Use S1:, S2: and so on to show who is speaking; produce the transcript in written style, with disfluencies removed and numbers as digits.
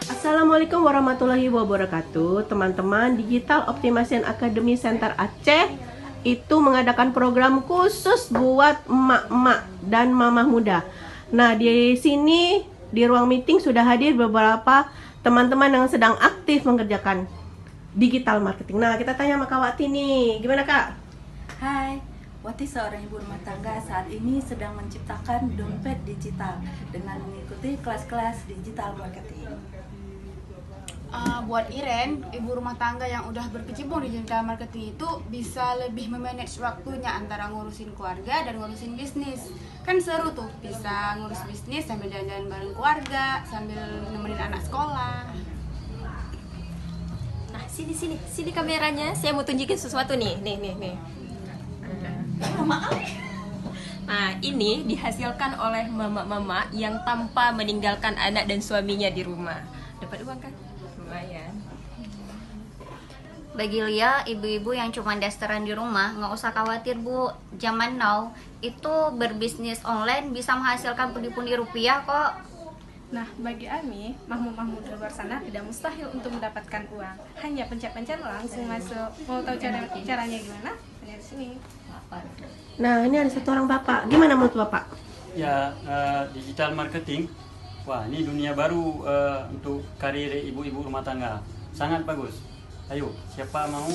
S1: Assalamualaikum warahmatullahi wabarakatuh. Teman-teman, Digital Optimization Academy Center Aceh itu mengadakan program khusus buat emak-emak dan mamah muda. Nah, di sini di ruang meeting sudah hadir beberapa teman-teman yang sedang aktif mengerjakan digital marketing. Nah, kita tanya sama Kak Wati nih. Gimana, Kak?
S2: Hai, Wati seorang ibu rumah tangga saat ini sedang menciptakan dompet digital dengan mengikuti kelas-kelas digital marketing.
S3: Buat Iren, ibu rumah tangga yang udah berkecimpung di digital marketing itu bisa lebih memanage waktunya antara ngurusin keluarga dan ngurusin bisnis. Kan seru tuh, bisa ngurus bisnis sambil jalan-jalan bareng keluarga, sambil nemenin anak sekolah.
S4: Nah, sini kameranya. Saya mau tunjukin sesuatu nih. Nih. Nah, ini dihasilkan oleh mama-mama yang tanpa meninggalkan anak dan suaminya di rumah. Dapat uang kan? Lumayan.
S5: Bagi Lia, ibu-ibu yang cuma dasteran di rumah, nggak usah khawatir Bu. Zaman now, itu berbisnis online bisa menghasilkan pundi-pundi rupiah kok.
S6: Nah, bagi Ami, mahmud-mahmud di luar sana tidak mustahil untuk mendapatkan uang. Hanya pencet-pencet langsung masuk. Mau tahu caranya gimana? Hanya di sini.
S1: Nah, ini ada satu orang Bapak. Gimana menurut Bapak?
S7: Ya, digital marketing. Wah, ini dunia baru untuk karir ibu-ibu rumah tangga. Sangat bagus. Ayo, siapa mau?